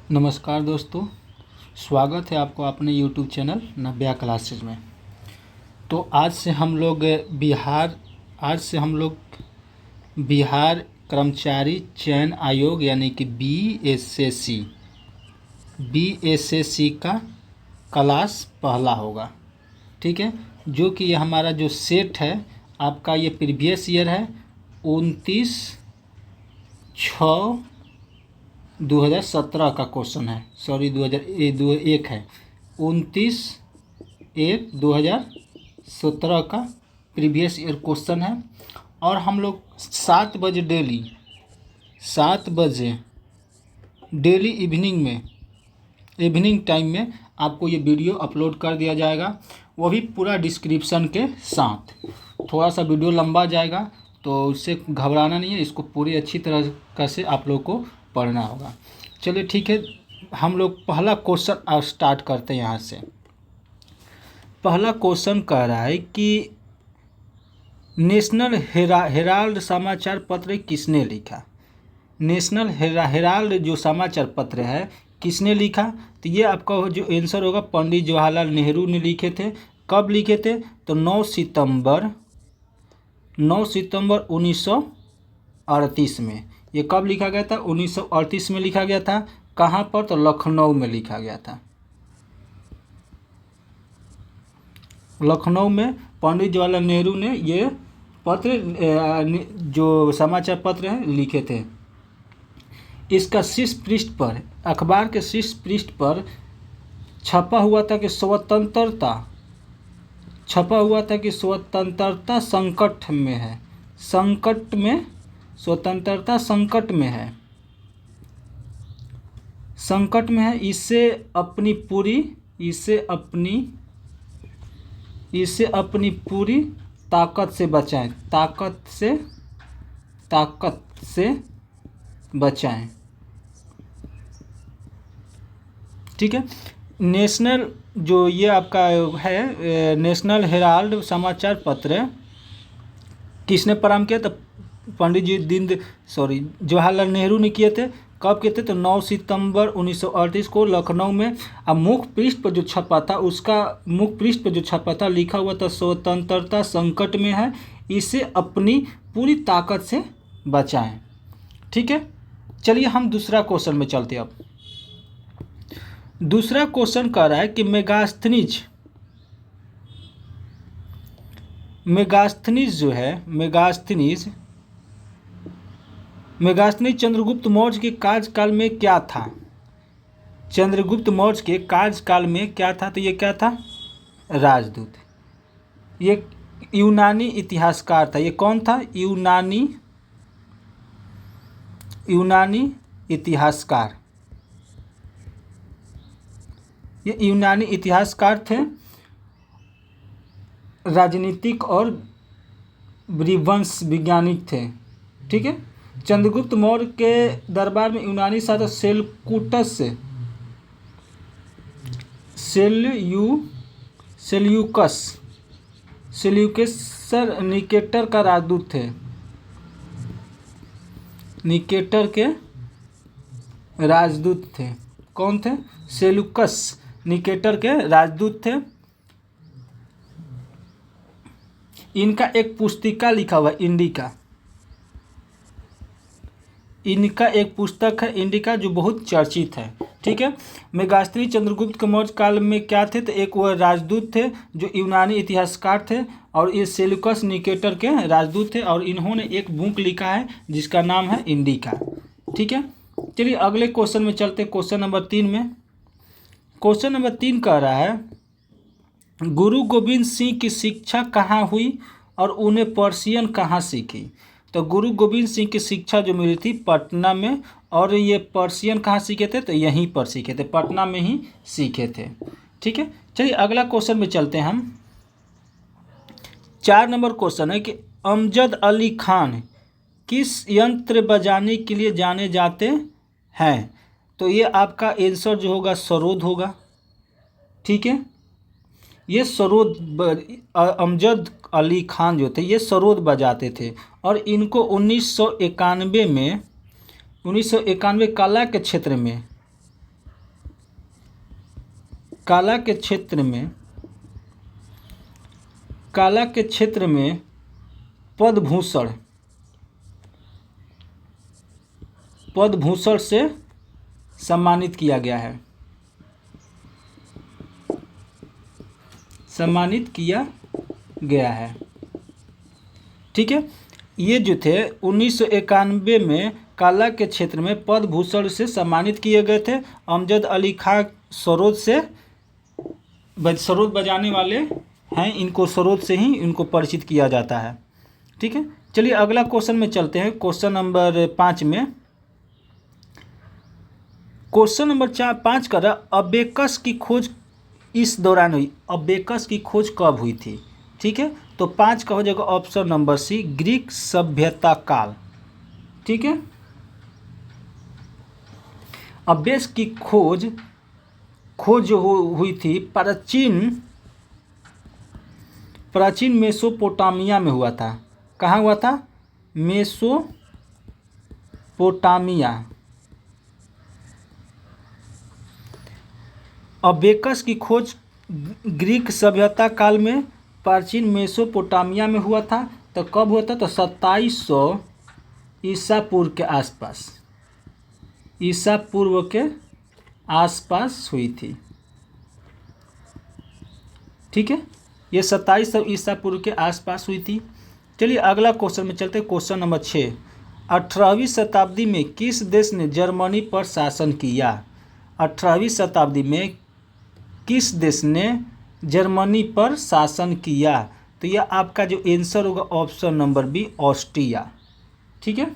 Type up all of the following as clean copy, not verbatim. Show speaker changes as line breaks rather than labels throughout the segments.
नमस्कार दोस्तों, स्वागत है आपको अपने YouTube चैनल नव्या क्लासेज में। तो आज से हम लोग बिहार कर्मचारी चयन आयोग यानी कि BSSC का क्लास पहला होगा। ठीक है, जो कि ये हमारा जो सेट है आपका ये प्रीवियस ईयर है 29/6/2017 का क्वेश्चन है। सॉरी 2001 है, 29/1/2017 का प्रीवियस ईयर क्वेश्चन है। और हम लोग 7 बजे डेली इवनिंग टाइम में आपको ये वीडियो अपलोड कर दिया जाएगा, वो भी पूरा डिस्क्रिप्शन के साथ। थोड़ा सा वीडियो लंबा जाएगा तो उससे घबराना नहीं है, इसको पूरी अच्छी तरह से आप लोग को पढ़ना होगा। चलिए ठीक है, हम लोग पहला क्वेश्चन स्टार्ट करते हैं। यहाँ से पहला क्वेश्चन कह रहा है कि नेशनल हेराल्ड समाचार पत्र किसने लिखा। नेशनल हेराल्ड जो समाचार पत्र है किसने लिखा, तो ये आपका जो आंसर होगा पंडित जवाहरलाल नेहरू ने लिखे थे। कब लिखे थे, तो 9 सितंबर 1938 में। ये कब लिखा गया था, 1938 में लिखा गया था। कहाँ पर, तो लखनऊ में लिखा गया था। लखनऊ में पंडित जवाहरलाल नेहरू ने ये पत्र जो समाचार पत्र है लिखे थे। इसका शीर्ष पृष्ठ पर, अखबार के शीर्ष पृष्ठ पर छपा हुआ था कि स्वतंत्रता संकट में है। स्वतंत्रता संकट में है। इसे अपनी पूरी ताकत से बचाएं। ठीक है, नेशनल जो ये आपका है नेशनल हेराल्ड समाचार पत्र किसने प्रारंभ किया, तो जवाहरलाल नेहरू ने किए थे। कब किए थे, तो 9 सितंबर 1938 को लखनऊ में। अब मुख्य पृष्ठ पर जो छपा था लिखा हुआ था स्वतंत्रता संकट में है, इसे अपनी पूरी ताकत से बचाएं। ठीक है, चलिए हम दूसरा क्वेश्चन में चलते हैं। अब दूसरा क्वेश्चन कह रहा है कि मेगास्थनीज चंद्रगुप्त मौर्य के कार्यकाल में क्या था। चंद्रगुप्त मौर्य के कार्यकाल में क्या था, तो ये क्या था, राजदूत। ये यूनानी इतिहासकार था। ये कौन था, यूनानी इतिहासकार। ये यूनानी इतिहासकार थे, राजनीतिक और वंश वैज्ञानिक थे। ठीक है, चंद्रगुप्त मौर्य के दरबार में यूनानी शासक सेल्यूकस निकेटर का राजदूत थे। निकेटर के राजदूत थे। कौन थे, सेल्यूकस निकेटर के राजदूत थे। इनका एक पुस्तिका लिखा हुआ इंडिका। इनका एक पुस्तक है इंडिका जो बहुत चर्चित है। ठीक है, मेगास्थनी चंद्रगुप्त के मौर्य काल में क्या थे, तो एक वह राजदूत थे जो यूनानी इतिहासकार थे, और ये सेल्यूकस निकेटर के राजदूत थे, और इन्होंने एक बुक लिखा है जिसका नाम है इंडिका। ठीक है, चलिए अगले क्वेश्चन में चलते। क्वेश्चन नंबर 3 में, क्वेश्चन नंबर 3 कह रहा है गुरु गोविंद सिंह की शिक्षा कहाँ हुई और उन्हें पर्शियन कहाँ सीखी। तो गुरु गोविंद सिंह की शिक्षा जो मिली थी पटना में, और ये पर्शियन कहाँ सीखे थे, तो यहीं पर सीखे थे, पटना में ही सीखे थे। ठीक है, चलिए अगला क्वेश्चन में चलते हैं हम। 4 नंबर क्वेश्चन है कि अमजद अली खान किस यंत्र बजाने के लिए जाने जाते हैं। तो ये आपका आंसर जो होगा सरोद होगा। ठीक है, ये सरोद अमजद अली खान जो थे ये सरोद बजाते थे, और इनको 1991 कला के क्षेत्र में काला के क्षेत्र में पद्मभूषण से सम्मानित किया गया है। ठीक है, ये जो थे 1991 में काला के क्षेत्र में पद्मभूषण से सम्मानित किए गए थे। अमजद अली खां सरोद बजाने वाले हैं, इनको सरोद से ही इनको परिचित किया जाता है। ठीक है, चलिए अगला क्वेश्चन में चलते हैं। क्वेश्चन नंबर 5 में, क्वेश्चन नंबर 5 कर अबेकस की खोज इस दौरान हुई। अबेकस की खोज कब हुई थी? ठीक है, तो 5 का हो जाएगा ऑप्शन नंबर सी, ग्रीक सभ्यता काल। ठीक है, अबेकस की खोज हुई थी प्राचीन मेसोपोटामिया में हुआ था। कहाँ हुआ था? मेसोपोटामिया। अबेकस की खोज ग्रीक सभ्यता काल में प्राचीन मेसोपोटामिया में हुआ था। तो कब हुआ था? तो 2700 ईसा पूर्व के आसपास, ईसा पूर्व के आसपास हुई थी। ठीक है, ये 2700 ईसा पूर्व के आसपास हुई थी। चलिए अगला क्वेश्चन में चलते हैं। क्वेश्चन नंबर 6, 18वीं शताब्दी में किस देश ने जर्मनी पर शासन किया? 18वीं शताब्दी में किस देश ने जर्मनी पर शासन किया? तो यह आपका जो आंसर होगा ऑप्शन नंबर बी, ऑस्ट्रिया। ठीक है,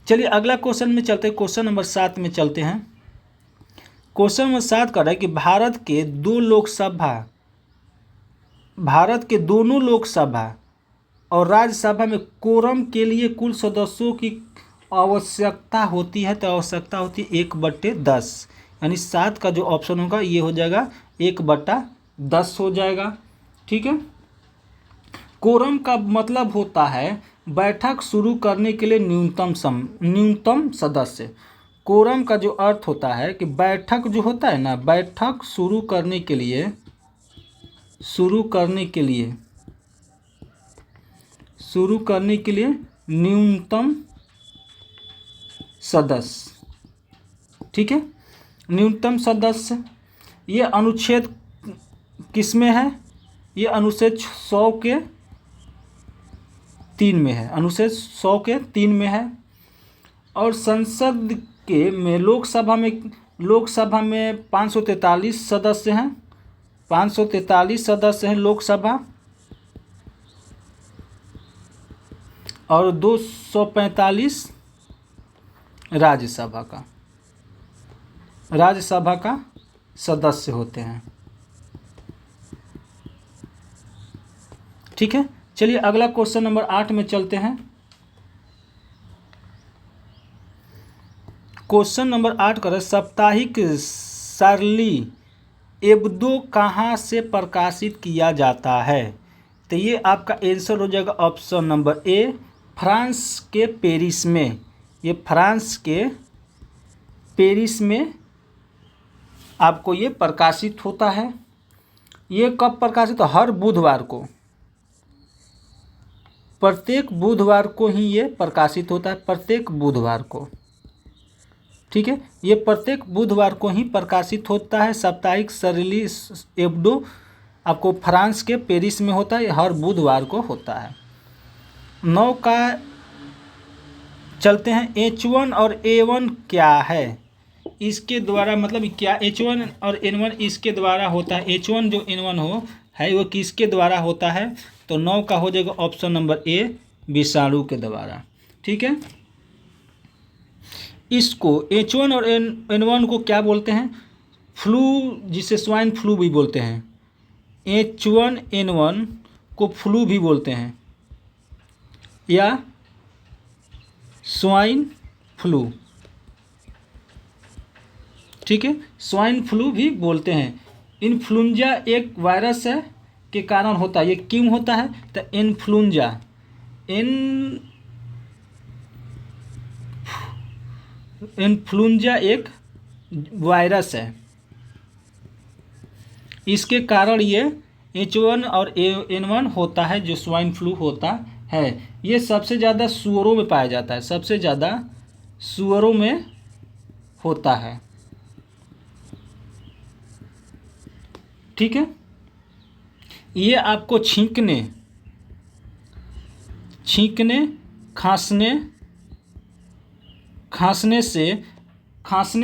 चलिए अगला क्वेश्चन में चलते हैं। क्वेश्चन नंबर 7 में चलते हैं। क्वेश्चन नंबर 7 कर रहा है कि भारत के दोनों लोकसभा और राज्यसभा में कोरम के लिए कुल सदस्यों की आवश्यकता होती है। तो आवश्यकता होती है 1/10, यानी 7 का जो ऑप्शन होगा ये हो जाएगा 1/10 हो जाएगा। ठीक है, कोरम का मतलब होता है बैठक शुरू करने के लिए न्यूनतम सदस्य। कोरम का जो अर्थ होता है कि बैठक जो होता है ना, बैठक शुरू करने के लिए न्यूनतम सदस्य। ठीक है, न्यूनतम सदस्य। ये अनुच्छेद किस में है? ये अनुच्छेद 100 के 3 में है। अनुच्छेद 100 के 3 में है। और संसद के में लोकसभा में 543 सदस्य हैं। 543 सदस्य हैं लोकसभा, और 245 राज्यसभा का सदस्य होते हैं। ठीक है, चलिए अगला क्वेश्चन नंबर 8 में चलते हैं। क्वेश्चन नंबर 8 कर साप्ताहिक शार्ली एब्दो कहाँ से प्रकाशित किया जाता है? तो ये आपका आंसर हो जाएगा ऑप्शन नंबर ए, फ्रांस के पेरिस में। ये फ्रांस के पेरिस में आपको ये प्रकाशित होता है। ये कब प्रकाशित? हर बुधवार को, प्रत्येक बुधवार को ही ये प्रकाशित होता है, प्रत्येक बुधवार को। ठीक है, ये प्रत्येक बुधवार को ही प्रकाशित होता है। साप्ताहिक शार्ली एब्दो आपको फ्रांस के पेरिस में होता है, हर बुधवार को होता है। 9 का चलते हैं। H1 और A1 क्या है? इसके द्वारा मतलब क्या H1 और N1 इसके द्वारा होता है। H1 जो N1 है वो किसके द्वारा होता है? तो 9 का हो जाएगा ऑप्शन नंबर ए, विषाणु के द्वारा। ठीक है, इसको H1 और N1 को क्या बोलते हैं? फ्लू, जिसे स्वाइन फ्लू भी बोलते हैं। H1N1 को फ्लू भी बोलते हैं या स्वाइन फ्लू। ठीक है, स्वाइन फ्लू भी बोलते हैं। इन्फ्लुएंजा एक वायरस है के कारण होता है। ये क्यों होता है? तो इन्फ्लुएंजा एक वायरस है इसके कारण ये H1 और N1 होता है, जो स्वाइन फ्लू होता है। ये सबसे ज़्यादा सुअरों में पाया जाता है, सबसे ज़्यादा सुअरों में होता है। ठीक है, ये आपको छींकने, खांसने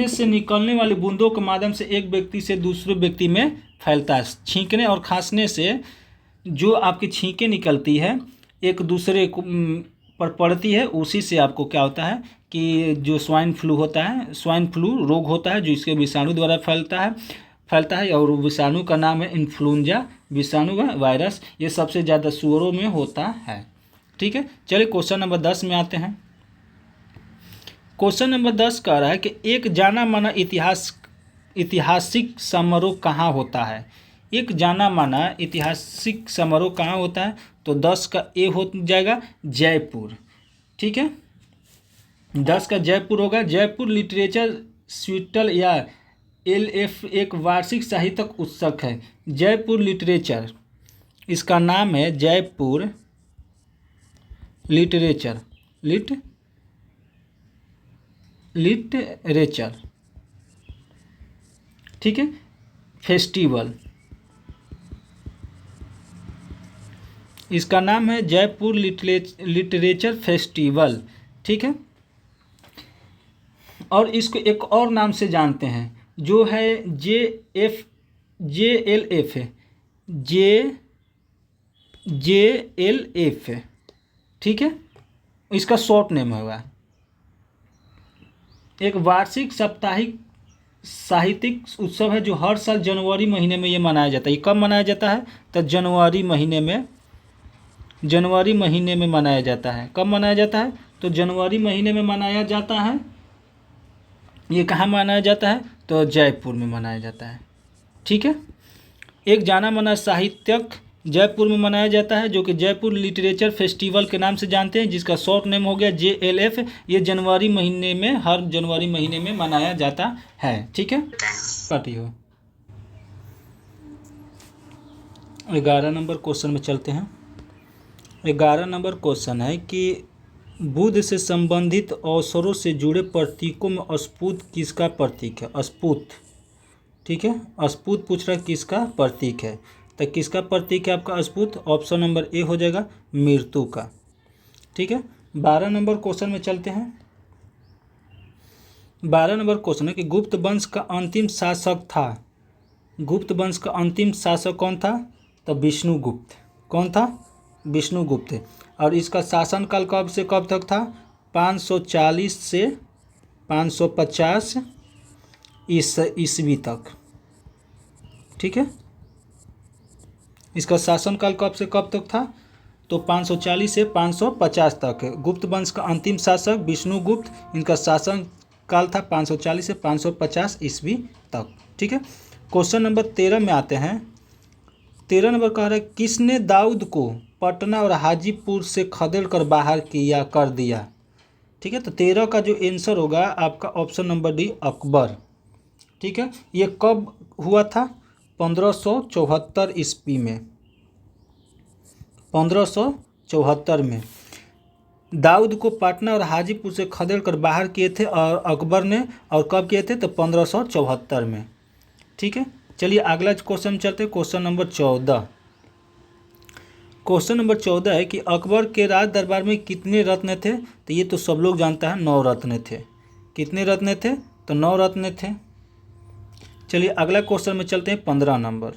से निकलने वाली बूंदों के माध्यम से एक व्यक्ति से दूसरे व्यक्ति में फैलता है। छींकने और खांसने से जो आपकी छींकें निकलती है एक दूसरे को पर पड़ती है, उसी से आपको क्या होता है कि जो स्वाइन फ्लू होता है, स्वाइन फ्लू रोग होता है, जो इसके विषाणु द्वारा फैलता है और विषाणु का नाम है इन्फ्लुएंजा विषाणु वायरस। ये सबसे ज़्यादा सुअरों में होता है। ठीक है, चलिए क्वेश्चन नंबर 10 में आते हैं। क्वेश्चन नंबर 10 कह रहा है कि एक जाना माना ऐतिहासिक समारोह कहाँ होता है। एक जाना माना ऐतिहासिक समारोह कहाँ होता है, तो 10 का ए हो जाएगा जयपुर। ठीक है, 10 का जयपुर होगा। जयपुर लिटरेचर स्वीटल या LF एक वार्षिक साहित्यिक उत्सव है। जयपुर लिटरेचर, इसका नाम है जयपुर लिटरेचर ठीक है, फेस्टिवल, इसका नाम है जयपुर लिटरेचर फेस्टिवल। ठीक है, और इसको एक और नाम से जानते हैं जो है JLF है, JLF है। ठीक है, इसका शॉर्ट नेम होगा। एक वार्षिक साप्ताहिक साहित्यिक उत्सव है जो हर साल जनवरी महीने में ये मनाया जाता है। ये कब मनाया जाता है, तो जनवरी महीने में मनाया जाता है। कब मनाया जाता है, तो जनवरी महीने में मनाया जाता है। ये कहाँ मनाया जाता है, तो जयपुर में मनाया जाता है। ठीक है, एक जाना माना साहित्यिक जयपुर में मनाया जाता है, जो कि जयपुर लिटरेचर फेस्टिवल के नाम से जानते हैं, जिसका शॉर्ट नेम हो गया JLF। ये जनवरी महीने में, हर जनवरी महीने में मनाया जाता है। ठीक है, पार्टी हो। 11 नंबर क्वेश्चन में चलते हैं। 11 नंबर क्वेश्चन है कि बुध से संबंधित अवसरों से जुड़े प्रतीकों में अस्पूत किसका प्रतीक है। अस्पूत, ठीक है, अस्पूत पूछ रहा है किसका प्रतीक है, तो किसका प्रतीक है आपका अस्पूत। ऑप्शन नंबर ए हो जाएगा मृत्यु का। ठीक है, 12 नंबर क्वेश्चन में चलते हैं। 12 नंबर क्वेश्चन है कि गुप्त वंश का अंतिम शासक था। गुप्त वंश का अंतिम शासक कौन था, तो विष्णुगुप्त। कौन था, विष्णुगुप्त। और इसका शासनकाल कब से कब तक था, 540 से 550 ईस्वी तक। ठीक है, इसका शासनकाल कब से कब तक था, तो 540 से 550 तक है। गुप्त वंश का अंतिम शासक विष्णुगुप्त, इनका शासन काल था 540 से 550 ईस्वी तक। ठीक है, क्वेश्चन नंबर 13 में आते हैं। 13 नंबर कह रहा है किसने दाऊद को पटना और हाजीपुर से खदेड़ कर बाहर किया कर दिया। ठीक है, तो 13 का जो आंसर होगा आपका ऑप्शन नंबर डी अकबर। ठीक है, ये कब हुआ था, 1574 ईस्वी में। 1574 में दाऊद को पटना और हाजीपुर से खदेड़ कर बाहर किए थे और अकबर ने, और कब किए थे, तो 1574 में। ठीक है, चलिए अगला क्वेश्चन चलते हैं। Question number 14। क्वेश्चन नंबर 14 है कि अकबर के राज दरबार में कितने रत्न थे, तो ये तो सब लोग जानता है 9 रत्न थे। कितने रत्न थे, तो 9 रत्न थे। चलिए अगला क्वेश्चन में चलते हैं। 15 नंबर।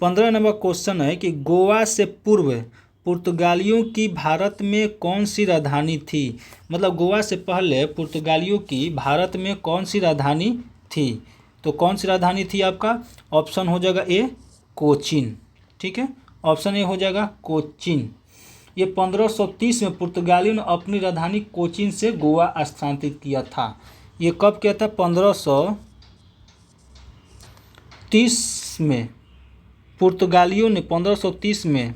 15 नंबर क्वेश्चन है कि गोवा से पूर्व पुर्तगालियों की भारत में कौन सी राजधानी थी। मतलब गोवा से पहले पुर्तगालियों की भारत में कौन सी राजधानी थी, तो कौन सी राजधानी थी आपका ऑप्शन हो जाएगा ए कोचीन। ठीक है, ऑप्शन ए हो जाएगा कोचीन। ये 1530 में पुर्तगालियों ने अपनी राजधानी कोचीन से गोवा स्थानांतरित किया था। ये कब किया था, 1530 में पुर्तगालियों ने, 1530 में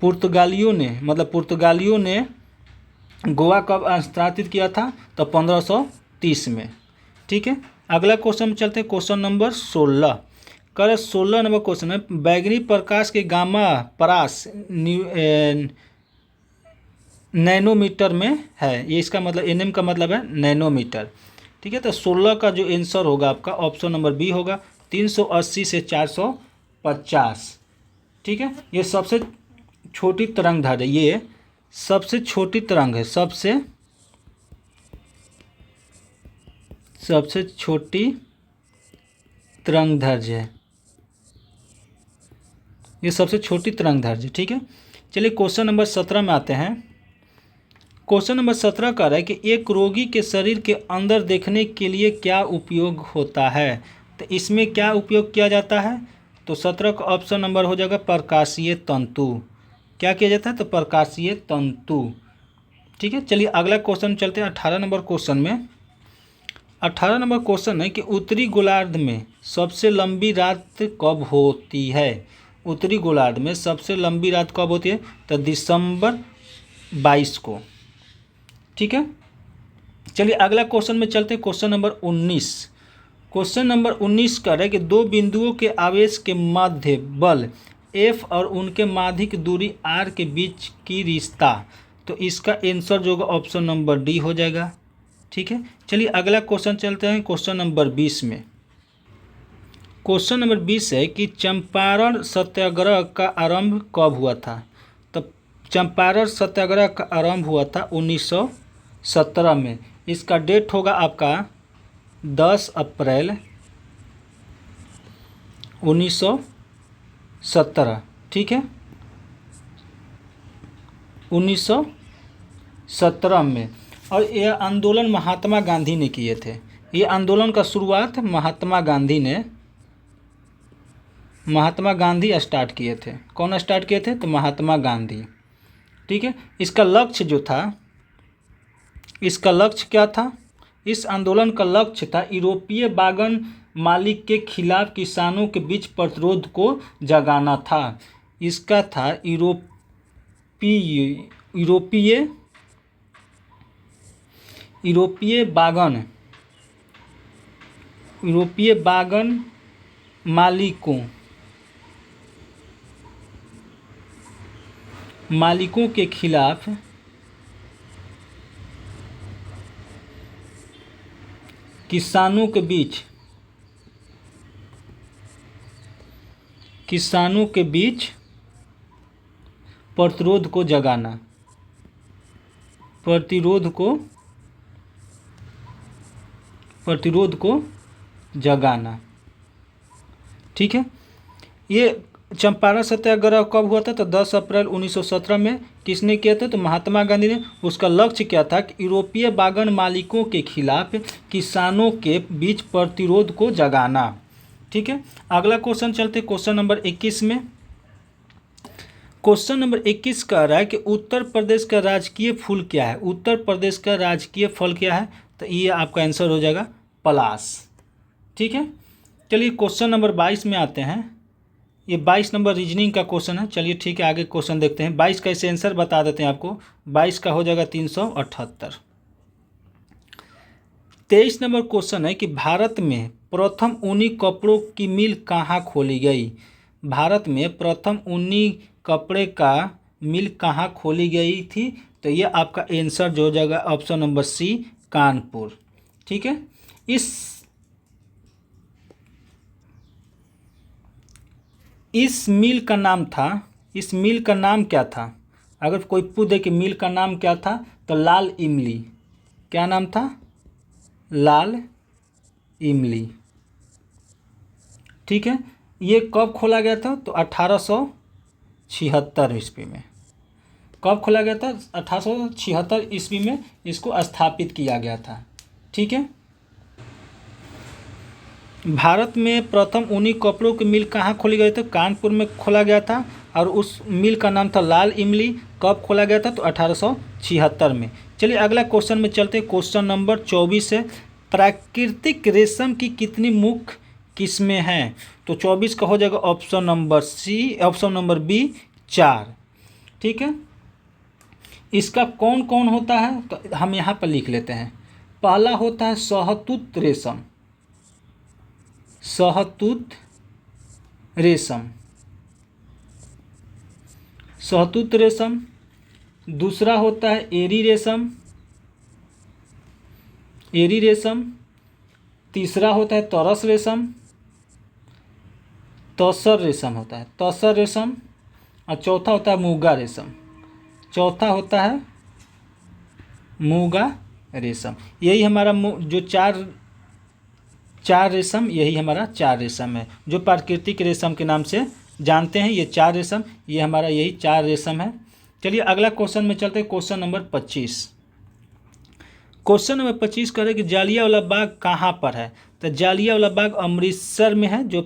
पुर्तगालियों ने गोवा कब स्थानांतरित किया था, तो 1530 में। ठीक है, अगला क्वेश्चन में चलते हैं। Question number 16। कर 16 नंबर क्वेश्चन है, बैगनी प्रकाश के गामा परास नैनोमीटर में है। ये इसका मतलब एनएम का मतलब है नैनोमीटर। ठीक है, तो 16 का जो आंसर होगा आपका ऑप्शन नंबर बी होगा, 380 से 450। ठीक है, ये सबसे छोटी तरंग दैर्ध्य, ये सबसे छोटी तरंग है, सबसे छोटी तरंग दैर्ध्य है, ये सबसे छोटी तरंग दैर्ध्य। ठीक है, चलिए क्वेश्चन नंबर 17 में आते हैं। क्वेश्चन नंबर 17 कह रहा है कि एक रोगी के शरीर के अंदर देखने के लिए क्या उपयोग होता है। तो इसमें क्या उपयोग किया जाता है, तो 17 का ऑप्शन नंबर हो जाएगा प्रकाशीय तंतु। क्या किया जाता है, तो प्रकाशीय तंतु। ठीक है, चलिए अगला क्वेश्चन चलते हैं 18 नंबर क्वेश्चन में। 18 नंबर क्वेश्चन है कि उत्तरी गोलार्ध में सबसे लंबी रात कब होती है। उत्तरी गोलार्ध में सबसे लंबी रात कब होती है, तो दिसंबर 22 को। ठीक है, चलिए अगला क्वेश्चन में चलते हैं, क्वेश्चन नंबर 19। क्वेश्चन नंबर 19 कर है कि दो बिंदुओं के आवेश के मध्य बल F और उनके माध्यिक दूरी R के बीच की रिश्ता। तो इसका आंसर जो होगा ऑप्शन नंबर डी हो जाएगा। ठीक है, चलिए अगला क्वेश्चन चलते हैं क्वेश्चन नंबर 20 में। क्वेश्चन नंबर 20 है कि चंपारण सत्याग्रह का आरंभ कब हुआ था। तो चंपारण सत्याग्रह का आरंभ हुआ था 1917 में। इसका डेट होगा आपका 10 अप्रैल 1917। ठीक है, 1917 में। और यह आंदोलन महात्मा गांधी ने किए थे। ये आंदोलन का शुरुआत महात्मा गांधी स्टार्ट किए थे। कौन स्टार्ट किए थे, तो महात्मा गांधी। ठीक है, इसका लक्ष्य जो था, इसका लक्ष्य क्या था, इस आंदोलन का लक्ष्य था यूरोपीय बागन मालिक के खिलाफ किसानों के बीच प्रतिरोध को जगाना था। इसका था यूरोपीय बागन मालिकों के खिलाफ किसानों के बीच प्रतिरोध को जगाना। ठीक है, ये चंपारण सत्याग्रह कब हुआ था, तो 10 अप्रैल 1917 में। किसने किया था, तो महात्मा गांधी ने। उसका लक्ष्य क्या था कि यूरोपीय बागन मालिकों के खिलाफ किसानों के बीच प्रतिरोध को जगाना। ठीक है, अगला क्वेश्चन चलते क्वेश्चन नंबर 21 में। क्वेश्चन नंबर 21 कह रहा है कि उत्तर प्रदेश का राजकीय फूल क्या है। उत्तर प्रदेश का राजकीय फल क्या है, तो ये आपका आंसर हो जाएगा पलाश। ठीक है, चलिए क्वेश्चन नंबर 22 में आते हैं। ये 22 नंबर रीजनिंग का क्वेश्चन है। चलिए ठीक है, आगे क्वेश्चन देखते हैं। 22 का इसे आंसर बता देते हैं आपको। 22 का हो जाएगा 378। 23 नंबर क्वेश्चन है कि भारत में प्रथम ऊनी कपड़ों की मिल कहाँ खोली गई। भारत में प्रथम ऊनी कपड़े का मिल कहाँ खोली गई थी, तो ये आपका आंसर जो हो जाएगा ऑप्शन नंबर सी, कानपुर। ठीक है, इस मिल का नाम क्या था। अगर कोई पूछ दे कि मिल का नाम क्या था, तो लाल इमली। क्या नाम था, लाल इमली। ठीक है, ये कब खोला गया था, तो 1876 ईस्वी में। कब खोला गया था, 1876 ईस्वी में इसको स्थापित किया गया था। ठीक है, भारत में प्रथम ऊनी कपड़ों की मिल कहाँ खोली गई, तो कानपुर में खोला गया था। और उस मिल का नाम था लाल इमली। कब खोला गया था, तो 1876 में। चलिए अगला क्वेश्चन में चलते हैं। क्वेश्चन नंबर 24 है, प्राकृतिक रेशम की कितनी मुख्य किस्में हैं, तो 24 का हो जाएगा ऑप्शन नंबर बी, 4। ठीक है, इसका कौन कौन होता है, तो हम यहाँ पर लिख लेते हैं। पहला होता है शहतूत रेशम, शहतूत रेशम। दूसरा होता है एरी रेशम, एरी रेशम। तीसरा होता है तौरस रेशम, तौसर रेशम होता है, तौसर रेशम। और चौथा होता है मूंगा रेशम, चौथा होता है मूंगा रेशम। यही हमारा जो चार रेशम, यही हमारा चार रेशम है जो प्राकृतिक रेशम के नाम से जानते हैं। ये चार रेशम, ये हमारा यही चार रेशम है। चलिए अगला क्वेश्चन में चलते हैं, क्वेश्चन नंबर 25। क्वेश्चन नंबर 25 कह रहे हैं कि जालियांवाला बाग कहाँ पर है। तो जालियांवाला बाग अमृतसर में है, जो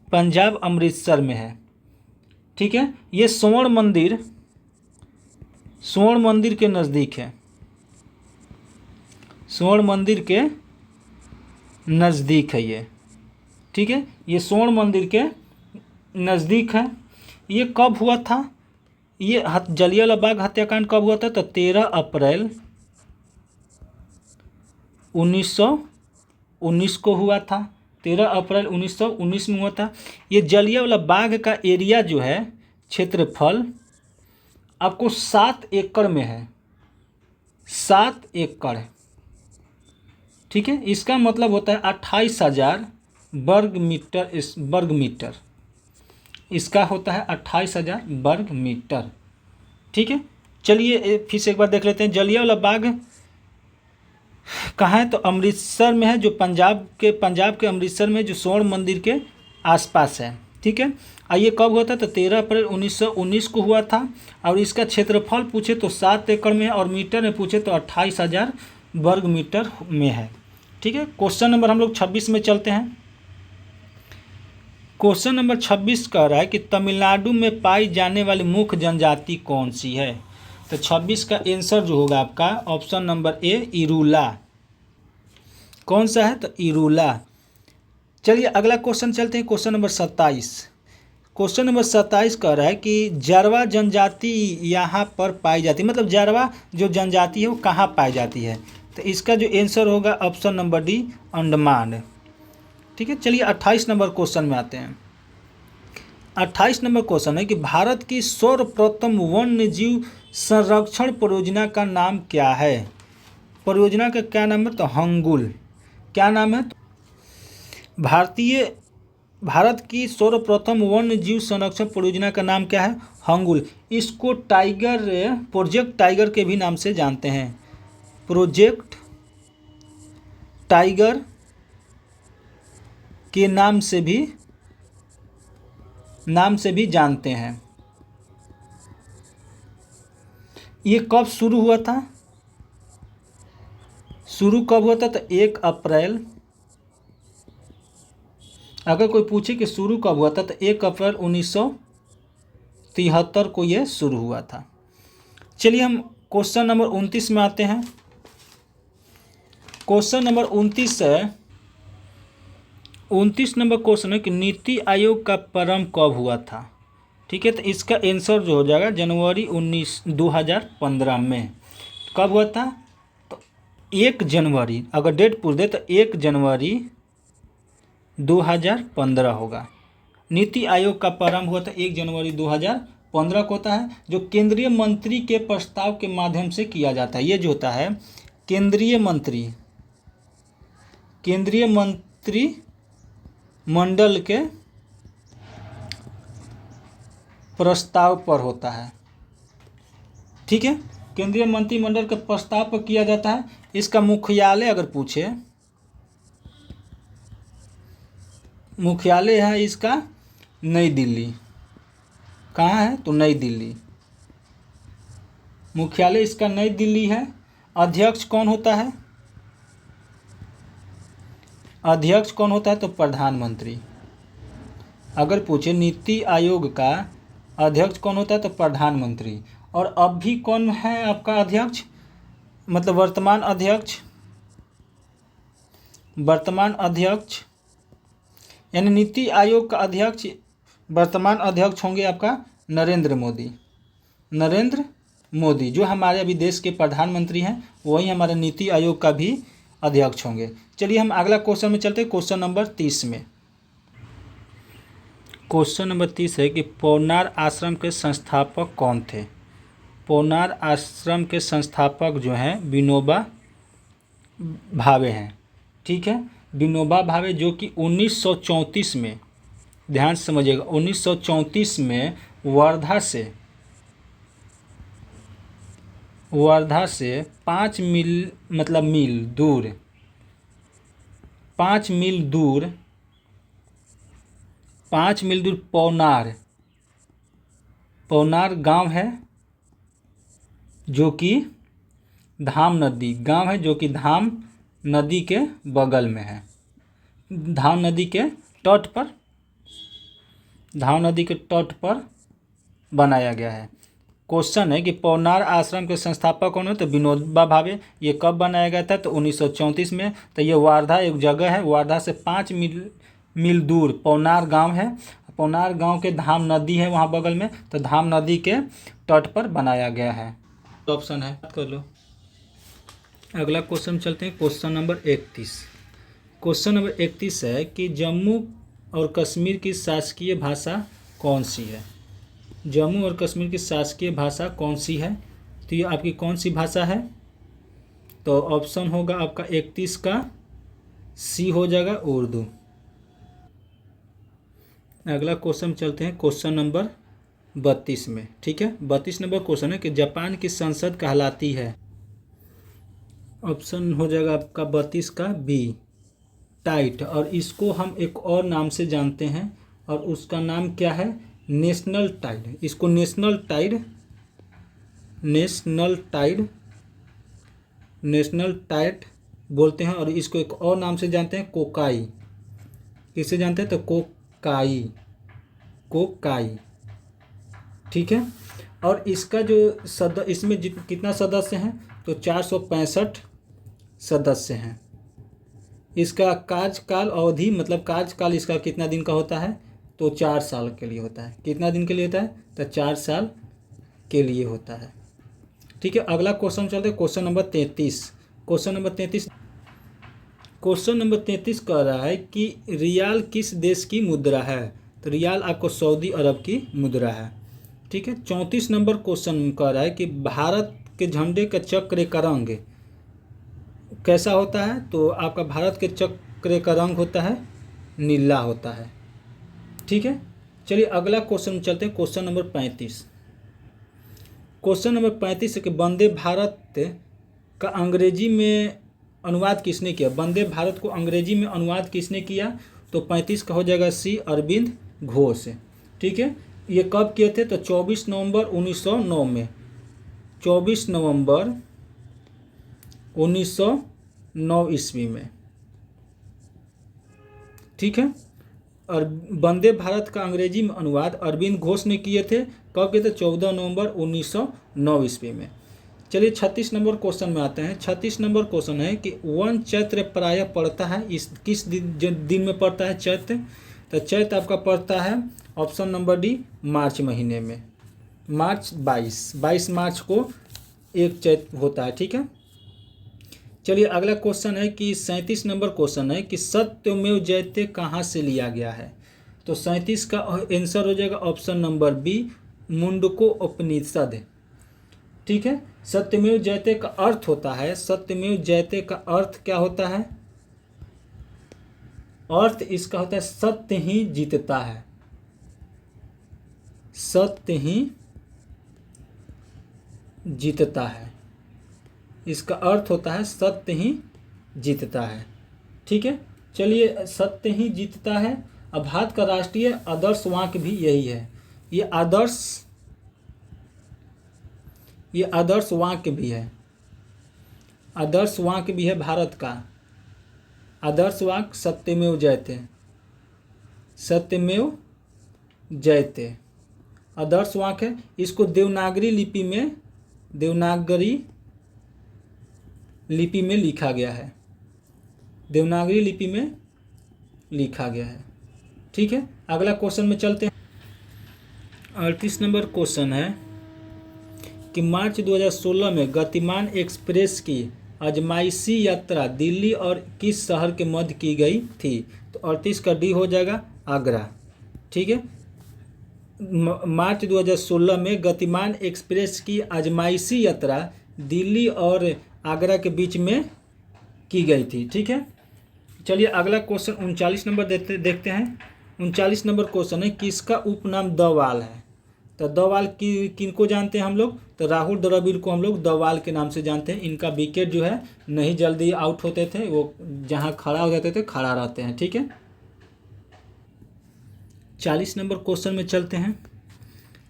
पंजाब अमृतसर में है। ठीक है, ये स्वर्ण मंदिर के नज़दीक है, स्वर्ण मंदिर के नज़दीक है ये। ठीक है, ये स्वर्ण मंदिर के नज़दीक है। ये कब हुआ था, ये जालियांवाला बाग हत्याकांड कब हुआ था। तो 13 अप्रैल 1919 को हुआ था, 13 अप्रैल 1919 में हुआ था। ये जालियांवाला बाग का एरिया जो है, क्षेत्रफल आपको 7 एकड़ में है, 7 एकड़। ठीक है, इसका मतलब होता है 28,000 वर्ग मीटर। इसका होता है 28,000 वर्ग मीटर। ठीक है, चलिए फिर से एक बार देख लेते हैं। जालियांवाला बाग कहाँ है, तो अमृतसर में है, जो पंजाब के अमृतसर में, जो स्वर्ण मंदिर के आसपास है। ठीक है, और ये कब हुआ था, तो 13 अप्रैल 1919 को हुआ था। और इसका क्षेत्रफल पूछे तो 7 एकड़ में है, और मीटर में पूछे तो 28,000 वर्ग मीटर में है। ठीक है, क्वेश्चन नंबर हम लोग 26 में चलते हैं। क्वेश्चन नंबर 26 कह रहा है कि तमिलनाडु में पाई जाने वाली मुख्य जनजाति कौन सी है। तो 26 का आंसर जो होगा आपका ऑप्शन नंबर ए, इरूला। कौन सा है, तो इरूला। चलिए अगला क्वेश्चन चलते हैं, क्वेश्चन नंबर 27। क्वेश्चन नंबर 27 कह रहा है कि जारवा जनजाति यहाँ पर पाई जाती है, मतलब जारवा जो जनजाति है वो कहाँ पाई जाती है। तो इसका जो आंसर होगा ऑप्शन नंबर डी, अंडमान। ठीक है, चलिए 28 नंबर क्वेश्चन में आते हैं। 28 नंबर क्वेश्चन है कि भारत की सर्वप्रथम वन्य जीव संरक्षण परियोजना का नाम क्या है। परियोजना का क्या नाम है, तो हंगुल। क्या नाम है, भारत की सर्वप्रथम वन्य जीव संरक्षण परियोजना का नाम क्या है, हंगुल। इसको प्रोजेक्ट टाइगर के भी नाम से जानते हैं, प्रोजेक्ट टाइगर के नाम से भी जानते हैं। ये कब शुरू हुआ था, तो 1 अप्रैल। अगर कोई पूछे कि शुरू कब हुआ था, तो 1 अप्रैल 1973 को ये शुरू हुआ था। चलिए हम क्वेश्चन नंबर 29 में आते हैं। क्वेश्चन नंबर 29 है, 29 नंबर क्वेश्चन है कि नीति आयोग का प्रारंभ कब हुआ था। ठीक है, तो इसका आंसर जो हो जाएगा जनवरी 2015 में। कब हुआ था, तो 1 जनवरी, अगर डेट पूछ दे तो 1 जनवरी 2015 होगा। नीति आयोग का प्रारंभ हुआ था 1 जनवरी 2015 को होता है, जो केंद्रीय मंत्री के प्रस्ताव के माध्यम से किया जाता है। ये जो होता है केंद्रीय मंत्री मंडल के प्रस्ताव पर होता है। ठीक है, केंद्रीय मंत्रिमंडल के प्रस्ताव पर किया जाता है। इसका मुख्यालय अगर पूछे, मुख्यालय है इसका नई दिल्ली। कहाँ है, तो नई दिल्ली, मुख्यालय इसका नई दिल्ली है। अध्यक्ष कौन होता है, तो प्रधानमंत्री। अगर पूछे नीति आयोग का अध्यक्ष कौन होता है, तो प्रधानमंत्री। और अब भी कौन है आपका अध्यक्ष, मतलब वर्तमान अध्यक्ष, यानी नीति आयोग का अध्यक्ष, वर्तमान अध्यक्ष होंगे आपका नरेंद्र मोदी, जो हमारे अभी देश के प्रधानमंत्री हैं, वही हमारे नीति आयोग का भी अध्यक्ष होंगे। चलिए हम अगला क्वेश्चन में चलते हैं, क्वेश्चन नंबर 30 में। क्वेश्चन नंबर 30 है कि पौनार आश्रम के संस्थापक कौन थे। पौनार आश्रम के संस्थापक जो हैं विनोबा भावे हैं। ठीक है, विनोबा भावे जो कि 1934 में, ध्यान से समझिएगा, 1934 में वर्धा से 5 मील मतलब मील दूर 5 मील दूर 5 मील दूर पौनार गांव है जो कि धाम नदी के बगल में है। धाम नदी के तट पर बनाया गया है। क्वेश्चन है कि पौनार आश्रम के संस्थापक कौन है, तो विनोबा भावे। ये कब बनाया गया था, तो 1934 में। तो ये वार्धा एक जगह है, वार्धा से 5 मील दूर पौनार गांव है। पौनार गांव के धाम नदी है वहाँ बगल में, तो धाम नदी के तट पर बनाया गया है। ऑप्शन है, कर लो। अगला क्वेश्चन चलते हैं, क्वेश्चन नंबर 31। क्वेश्चन नंबर 31 है कि जम्मू और कश्मीर की शासकीय भाषा कौन सी है। जम्मू और कश्मीर की शासकीय भाषा कौन सी है, तो ये आपकी कौन सी भाषा है, तो ऑप्शन होगा आपका 31 का सी हो जाएगा, उर्दू। अगला क्वेश्चन चलते हैं क्वेश्चन नंबर 32 में। ठीक है, 32 नंबर क्वेश्चन है कि जापान की संसद कहलाती है। ऑप्शन हो जाएगा आपका 32 का बी, टाइट। और इसको हम एक और नाम से जानते हैं, और उसका नाम क्या है, नेशनल टाइड। इसको नेशनल टाइड बोलते हैं। और इसको एक और नाम से जानते हैं, कोकाई। किससे जानते हैं, तो कोकाई। ठीक है, और इसका जो इसमें कितना सदस्य हैं, तो 465 सदस्य हैं। इसका कार्यकाल अवधि मतलब कार्यकाल इसका कितना दिन का होता है, तो 4 साल के लिए होता है। कितना दिन के लिए होता है, तो 4 साल के लिए होता है। ठीक है, अगला क्वेश्चन चलते हैं क्वेश्चन नंबर 33। क्वेश्चन नंबर 33 कह रहा है कि रियाल किस देश की मुद्रा है, तो रियाल आपको सऊदी अरब की मुद्रा है। ठीक है, 34 नंबर क्वेश्चन कह रहा है कि भारत के झंडे का चक्र का रंग कैसा होता है, तो आपका भारत के चक्र का रंग होता है नीला होता है। ठीक है, चलिए अगला क्वेश्चन चलते हैं, क्वेश्चन नंबर 35। क्वेश्चन नंबर 35 है कि वंदे भारत का अंग्रेजी में अनुवाद किसने किया। वंदे भारत को अंग्रेजी में अनुवाद किसने किया, तो 35 का हो जाएगा सी, अरविंद घोष। ठीक है, ये कब किए थे, तो 24 नवंबर 1909 में। 24 नवंबर 1909 ईस्वी में। ठीक है, और वंदे भारत का अंग्रेजी में अनुवाद अरविंद घोष ने किए थे। कब किए थे, 14 नवंबर 1909 ईस्वी में। चलिए 36 नंबर क्वेश्चन में आते हैं। 36 नंबर क्वेश्चन है कि वन चैत्र प्रायः पड़ता है, इस किस दिन में पड़ता है चैत्र, तो चैत्र आपका पड़ता है ऑप्शन नंबर डी, मार्च महीने में। मार्च 22 मार्च को एक चैत्र होता है। ठीक है, चलिए अगला क्वेश्चन है कि 37 नंबर क्वेश्चन है कि सत्यमेव जयते कहाँ से लिया गया है, तो 37 का आंसर हो जाएगा ऑप्शन नंबर बी, मुंडको उपनिषद। ठीक है, सत्यमेव जयते का अर्थ होता है, सत्यमेव जयते का अर्थ क्या होता है, अर्थ इसका होता है सत्य ही जीतता है। सत्य ही जीतता है, इसका अर्थ होता है सत्य ही जीतता है। ठीक है, चलिए सत्य ही जीतता है। अब भारत का राष्ट्रीय आदर्श वाक्य भी यही है। ये आदर्श वाक्य भी है, आदर्श वाक्य भी है भारत का। आदर्श वाक्य सत्यमेव जयते, सत्यमेव जयते आदर्श वाक्य है। इसको देवनागरी लिपि में लिखा गया है, देवनागरी लिपि में लिखा गया है। ठीक है, अगला क्वेश्चन में चलते हैं। 38 नंबर क्वेश्चन है कि मार्च 2016 में गतिमान एक्सप्रेस की आजमाइशी यात्रा दिल्ली और किस शहर के मध्य की गई थी, तो 38 का डी हो जाएगा, आगरा। ठीक है। मार्च 2016 में गतिमान एक्सप्रेस की आजमाइशी यात्रा दिल्ली और आगरा के बीच में की गई थी। ठीक है, चलिए अगला क्वेश्चन 39 नंबर देखते हैं। 39 नंबर क्वेश्चन है, किसका उपनाम द वाल है? तो द वाल किनको जानते हैं हम लोग? तो राहुल द्रविड़ को हम लोग द वाल के नाम से जानते हैं। इनका विकेट जो है नहीं जल्दी आउट होते थे, वो जहाँ खड़ा हो जाते थे खड़ा रहते हैं। ठीक है, 40 नंबर क्वेश्चन में चलते हैं।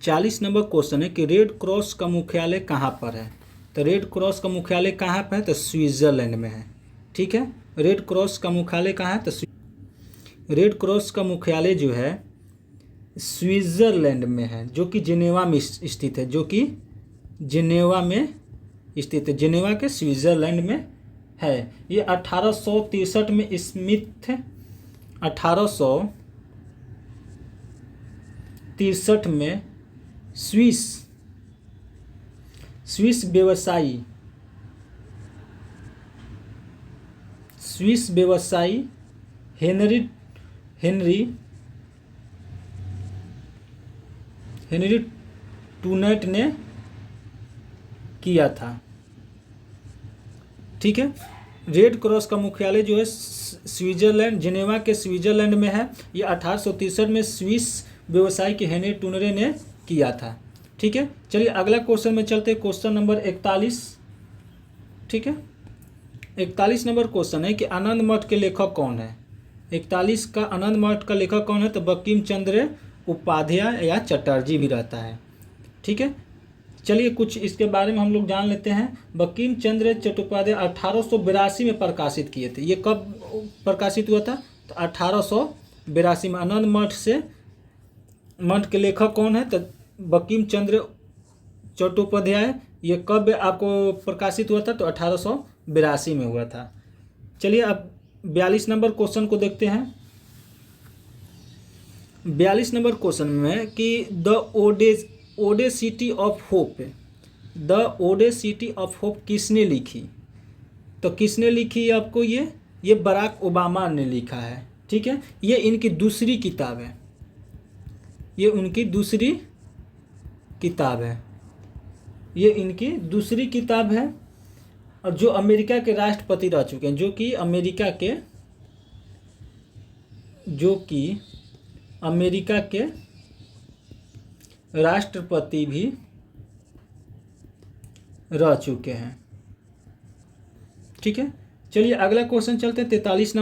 40 नंबर क्वेश्चन है कि रेड क्रॉस का मुख्यालय कहाँ पर है? तो रेड क्रॉस का मुख्यालय कहाँ पर है? तो स्विट्ज़रलैंड में है। ठीक है, रेड क्रॉस का मुख्यालय कहाँ है? तो रेड क्रॉस का मुख्यालय जो है स्विट्ज़रलैंड में है, जो कि जिनेवा में स्थित है, जो कि जिनेवा में स्थित है, जिनेवा के स्विट्ज़रलैंड में है। ये 1863 में स्मिथ 1863 में स्विस व्यवसायी हेनरी टूनेट ने किया था। ठीक है, रेड क्रॉस का मुख्यालय जो है स्विट्जरलैंड, जिनेवा के स्विट्जरलैंड में है। ये 1863 में स्विस व्यवसायी के हेनरी टूनेट ने किया था। ठीक है, चलिए अगला क्वेश्चन में चलते हैं। Question number 41। ठीक है, 41 नंबर क्वेश्चन है कि आनंद मठ के लेखक कौन है? 41 का आनंद मठ का लेखक कौन है? तो बंकिम चंद्र उपाध्याय या चटर्जी भी रहता है। ठीक है, चलिए कुछ इसके बारे में हम लोग जान लेते हैं। बंकिम चंद्र चट्टोपाध्याय 1882 में प्रकाशित किए थे। ये कब प्रकाशित हुआ था? तो 1882 में। आनंद मठ के लेखक कौन है? तो बंकिम चंद्र चट्टोपाध्याय। ये कब आपको प्रकाशित हुआ था? तो 1882 में हुआ था। चलिए अब 42 नंबर क्वेश्चन को देखते हैं। 42 नंबर क्वेश्चन में कि द ओडेसिटी ऑफ होप किसने लिखी? तो किसने लिखी आपको? ये बराक ओबामा ने लिखा है। ठीक है, ये इनकी दूसरी किताब है। ये उनकी दूसरी किताब है। ये इनकी दूसरी किताब है। और जो अमेरिका के राष्ट्रपति रह चुके हैं, जो कि अमेरिका के राष्ट्रपति भी रह चुके हैं। ठीक है, चलिए अगला क्वेश्चन चलते हैं। 43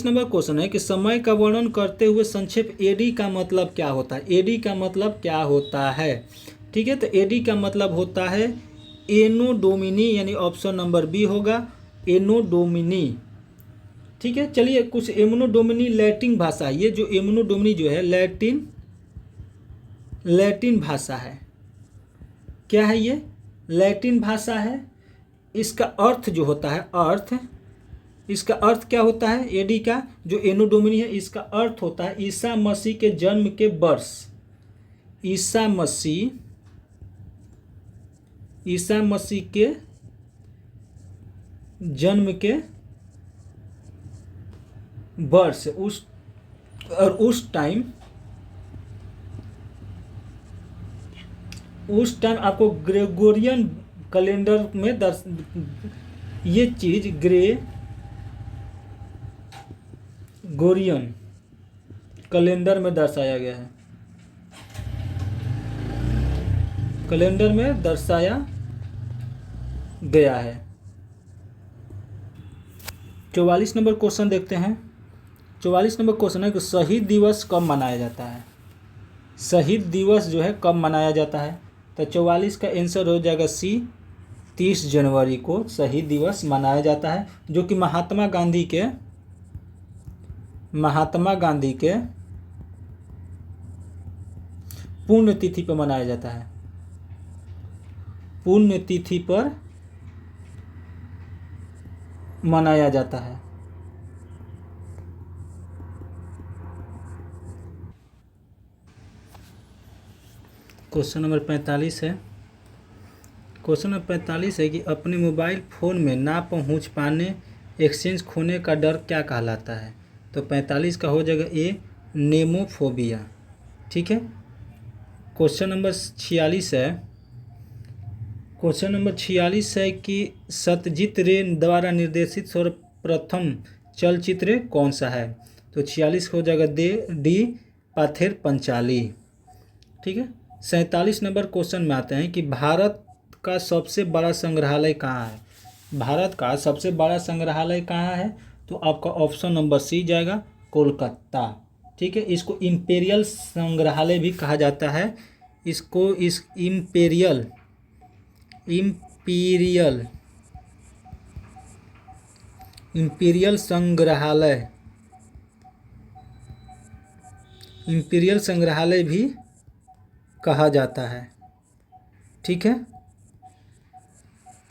नंबर क्वेश्चन है कि समय का वर्णन करते हुए संक्षेप एडी का मतलब क्या होता है? एडी का मतलब क्या होता है? ठीक है, तो एडी का मतलब होता है एनो डोमिनी, यानी ऑप्शन नंबर बी होगा, एनो डोमिनी। ठीक है, चलिए कुछ एमनो डोमिनी लैटिन भाषा है। ये जो एमनो डोमिनी जो है लैटिन भाषा है। क्या है ये? लैटिन भाषा है। इसका अर्थ जो होता है, इसका अर्थ क्या होता है? एडी का जो एनो डोमिनी है, इसका अर्थ होता है ईसा मसीह के जन्म के वर्ष। ईसा मसीह के जन्म के वर्ष। उस टाइम आपको ग्रेगोरियन कैलेंडर में ये चीज ग्रेगोरियन कैलेंडर में दर्शाया गया है। कैलेंडर में दर्शाया गया है। 44 नंबर क्वेश्चन देखते हैं। 44 नंबर क्वेश्चन है कि शहीद दिवस कब मनाया जाता है? शहीद दिवस जो है कब मनाया जाता है? तो 44 का आंसर हो जाएगा सी, 30 जनवरी को शहीद दिवस मनाया जाता है, जो कि महात्मा गांधी के पुण्यतिथि पर मनाया जाता है। पुण्यतिथि पर मनाया जाता है। क्वेश्चन नंबर 45 है। क्वेश्चन नंबर 45 है कि अपने मोबाइल फ़ोन में ना पहुंच पाने, एक्सचेंज खोने का डर क्या कहलाता है? तो 45 का हो जाएगा ए, नेमोफोबिया। ठीक है, क्वेश्चन नंबर 46 है। क्वेश्चन नंबर 46 है कि सत्यजीत रे द्वारा निर्देशित सर्वप्रथम चलचित्र कौन सा है? तो 46 हो जाएगा डी पाथेर पंचाली। ठीक है, 47 नंबर क्वेश्चन में आते हैं कि भारत का सबसे बड़ा संग्रहालय कहाँ है? भारत का सबसे बड़ा संग्रहालय कहाँ है? तो आपका ऑप्शन नंबर सी जाएगा, कोलकाता। ठीक है, इसको इम्पेरियल संग्रहालय भी कहा जाता है। इसको इस इम्पेरियल संग्रहालय भी कहा जाता है। ठीक है,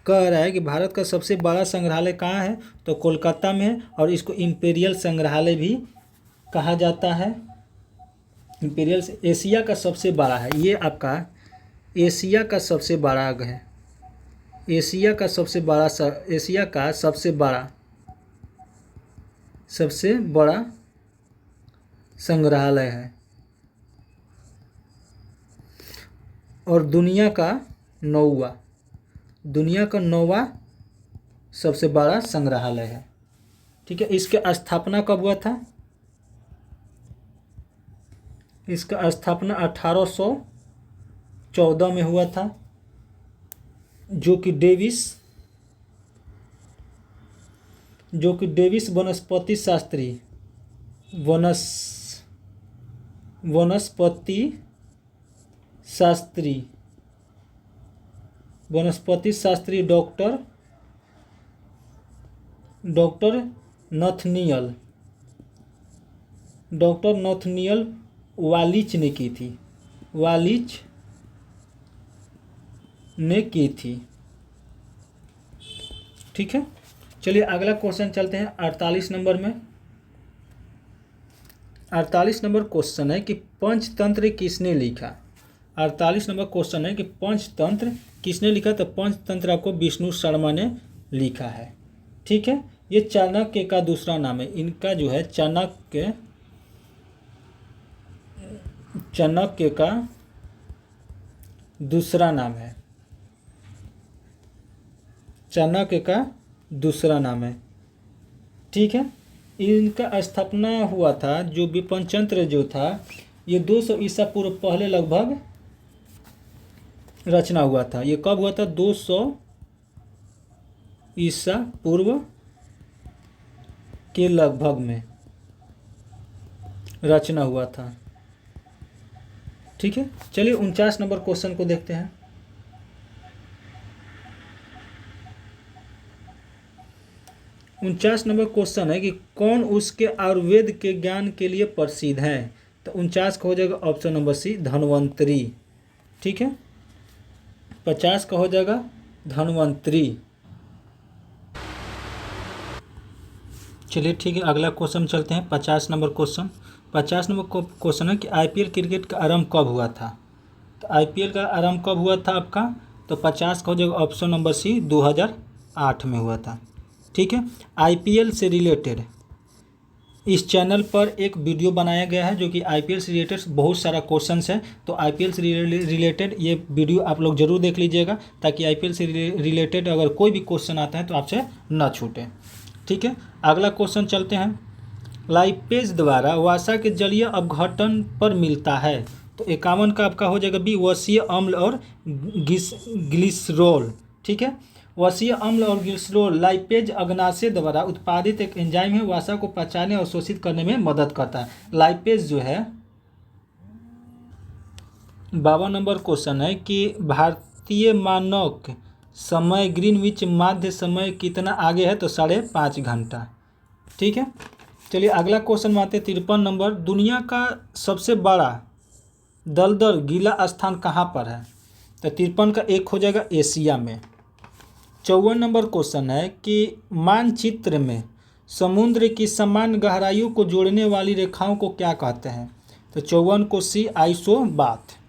कह रहा है कि भारत का सबसे बड़ा संग्रहालय कहाँ है? तो कोलकाता में है, और इसको इम्पेरियल संग्रहालय भी कहा जाता है। इम्पेरियल एशिया का सबसे बड़ा है, ये आपका एशिया का सबसे बड़ा है। एशिया का सबसे बड़ा संग्रहालय है, और दुनिया का 9वां सबसे बड़ा संग्रहालय है। ठीक है, इसके स्थापना कब हुआ था? इसका स्थापना 1814 में हुआ था, जो कि डेविस वनस्पति शास्त्री डॉक्टर नथनियल वालिच ने की थी। ठीक है, चलिए अगला क्वेश्चन चलते हैं 48 नंबर में। 48 नंबर क्वेश्चन है कि पंचतंत्र किसने लिखा? 48 नंबर क्वेश्चन है कि पंचतंत्र किसने लिखा? तो पंचतंत्र आपको विष्णु शर्मा ने लिखा है। ठीक है, ये चाणक्य का दूसरा नाम है। इनका जो है चाणक्य का दूसरा नाम है। चाणक्य का दूसरा नाम है। ठीक है, इनका स्थापना हुआ था, जो भी पंचतंत्र जो था ये 200 ईसा पूर्व पहले लगभग रचना हुआ था। ये कब हुआ था? 200 ईसा पूर्व के लगभग में रचना हुआ था। ठीक है, चलिए 49 नंबर क्वेश्चन को देखते हैं। 49 नंबर क्वेश्चन है कि कौन उसके आयुर्वेद के ज्ञान के लिए प्रसिद्ध है? तो 49 का हो जाएगा ऑप्शन नंबर सी, धन्वंतरी। ठीक है, 50 का हो जाएगा धन्वंतरी। चलिए ठीक है, अगला क्वेश्चन चलते हैं 50 नंबर क्वेश्चन। 50 नंबर क्वेश्चन है कि आईपीएल क्रिकेट का आरंभ कब हुआ था? तो आईपीएल का आरंभ कब हुआ था आपका? तो 50 का हो जाएगा ऑप्शन नंबर सी, 2008 में हुआ था। ठीक है, आईपीएल से रिलेटेड इस चैनल पर एक वीडियो बनाया गया है, जो कि आईपीएल से रिलेटेड बहुत सारा क्वेश्चंस है। तो आईपीएल से रिलेटेड ये वीडियो आप लोग जरूर देख लीजिएगा, ताकि आईपीएल से रिलेटेड अगर कोई भी क्वेश्चन आता है तो आपसे ना छूटे। ठीक है, अगला क्वेश्चन चलते हैं। लाइपेज द्वारा वसा के जलीय अपघटन पर मिलता है। तो 51 का आपका हो जाएगा बी, वसीय अम्ल और ग्लिसरॉल। ठीक है, वसीय अम्ल और ग्लिसरॉल लाइपेज अग्नाशय द्वारा उत्पादित एक एंजाइम है, वसा को पचाने और शोषित करने में मदद करता है। लाइपेज जो है 52 नंबर क्वेश्चन है कि भारतीय मानक समय ग्रीनविच माध्य समय कितना आगे है? तो 5.5 घंटा। ठीक है, चलिए अगला क्वेश्चन में आते हैं 53 नंबर। दुनिया का सबसे बड़ा दलदल गीला स्थान कहाँ पर है? तो 53 का एक हो जाएगा एशिया में। 54 नंबर क्वेश्चन है कि मानचित्र में समुद्र की समान गहराइयों को जोड़ने वाली रेखाओं को क्या कहते हैं? तो 54 को सी, आइसोबाथ।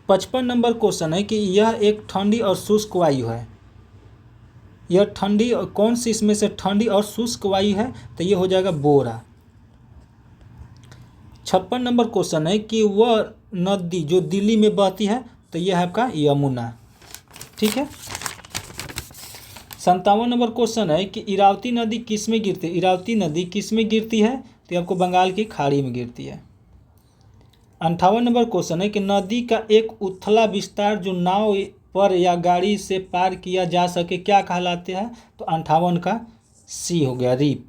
55 नंबर क्वेश्चन है कि यह एक ठंडी और शुष्क वायु है। यह ठंडी, कौन सी इसमें से ठंडी और शुष्क वायु है? तो ये हो जाएगा बोरा। 56 नंबर क्वेश्चन है कि वह नदी जो दिल्ली में बहती है, तो यह है आपका यमुना। ठीक है। 57 नंबर क्वेश्चन है कि इरावती नदी किस में गिरती है? इरावती नदी किस में गिरती है? तो आपको बंगाल की खाड़ी में गिरती है। 58 नंबर क्वेश्चन है कि नदी का एक उथला विस्तार जो नाव पर या गाड़ी से पार किया जा सके क्या कहलाते हैं? तो 58 का सी हो गया, रीप।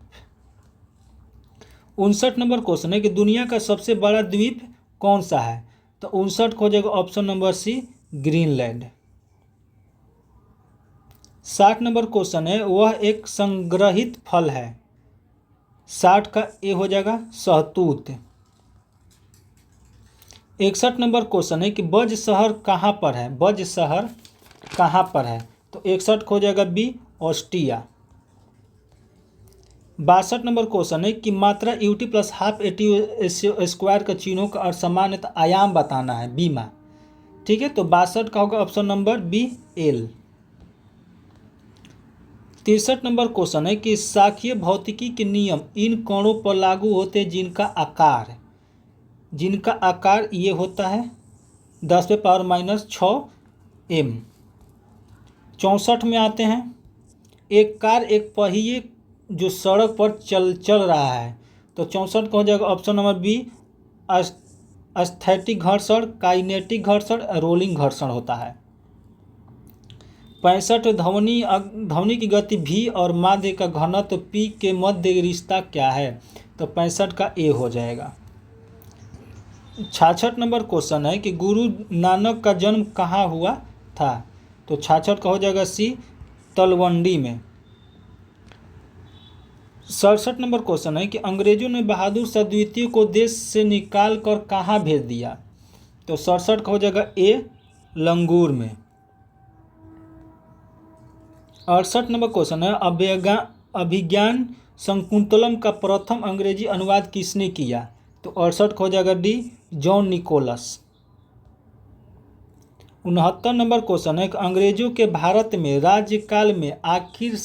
59 नंबर क्वेश्चन है कि दुनिया का सबसे बड़ा द्वीप कौन सा है? तो 59 हो जाएगा ऑप्शन नंबर सी, ग्रीनलैंड। 60 नंबर क्वेश्चन है वह एक संग्रहित फल है। 60 का ए हो जाएगा, सहतूत। 61 नंबर क्वेश्चन है कि बज शहर कहाँ पर है? बज शहर कहाँ पर है? तो 61 हो जाएगा बी, ऑस्ट्रिया। 62 नंबर क्वेश्चन है कि मात्रा UT plus half eighty square का चिन्हों का असमानता आयाम बताना है, बीमा। ठीक है, तो 62 का होगा ऑप्शन नंबर बी, एल। 63 नंबर क्वेश्चन है कि शाखीय भौतिकी के नियम इन कणों पर लागू होते हैं जिनका आकार ये होता है 10⁻⁻6 m। 64 में आते हैं, एक कार एक पहिए जो सड़क पर चल रहा है, तो 64 का हो जाएगा ऑप्शन नंबर बी, स्थैतिक घर्षण, काइनेटिक घर्षण, रोलिंग घर्षण होता है। 65 ध्वनि की गति v और माध्य का घनत्व p के मध्य रिश्ता क्या है? तो 65 का ए हो जाएगा। 66 नंबर क्वेश्चन है कि गुरु नानक का जन्म कहाँ हुआ था? तो 66 का हो जाएगा सी, तलवंडी में। 67 नंबर क्वेश्चन है कि अंग्रेजों ने बहादुर शाह द्वितीय को देश से निकाल कर कहाँ भेज दिया? तो 67 का हो जाएगा ए, लंगूर में। 68 नंबर क्वेश्चन है अभिज्ञान शकुंतलम का प्रथम अंग्रेजी अनुवाद किसने किया? तो 68 का हो जाएगा डी, जॉन निकोलस। 69 नंबर क्वेश्चन है कि अंग्रेजों के भारत में राज्यकाल में आखिर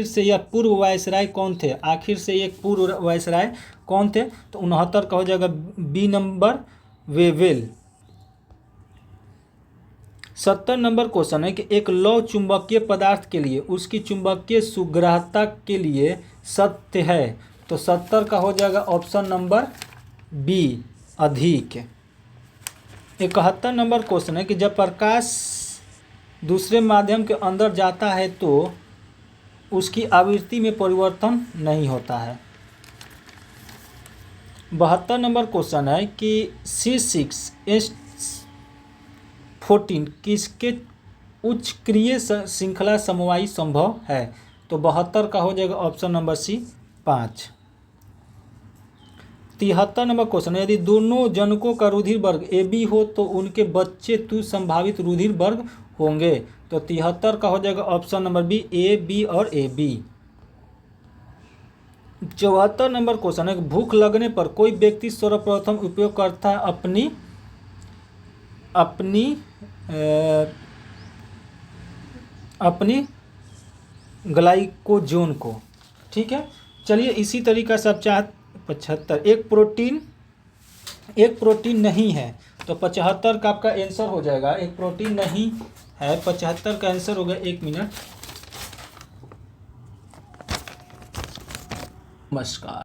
से यह पूर्व वायसराय कौन थे? आखिर से एक पूर्व वायसराय कौन थे? तो 69 का हो जाएगा बी नंबर, वेवेल। 70 नंबर क्वेश्चन है कि एक लौह चुंबकीय पदार्थ के लिए उसकी चुंबकीय सुग्राह्यता के लिए सत्य है, तो 70 का हो जाएगा ऑप्शन नंबर बी, अधिक। 71 नंबर क्वेश्चन है कि जब प्रकाश दूसरे माध्यम के अंदर जाता है तो उसकी आवृत्ति में परिवर्तन नहीं होता है। 72 नंबर क्वेश्चन है कि C6H14 किसके उच्चक्रिय श्रृंखला समवायी संभव है? तो 72 का हो जाएगा ऑप्शन नंबर सी, 5। 73 नंबर क्वेश्चन है यदि दोनों जनकों का रुधिर वर्ग AB हो तो उनके बच्चे तु संभावित रुधिर वर्ग होंगे, तो 73 का हो जाएगा ऑप्शन नंबर बी, AB और AB। 74 नंबर क्वेश्चन है भूख लगने पर कोई व्यक्ति सर्वप्रथम उपयोग करता है अपनी ग्लाइकोजन को। ठीक है, चलिए इसी तरीका से आप 75 एक प्रोटीन नहीं है, तो 75 का आपका आंसर हो जाएगा, एक प्रोटीन नहीं है, 75 का आंसर होगा। 1 मिनट। नमस्कार।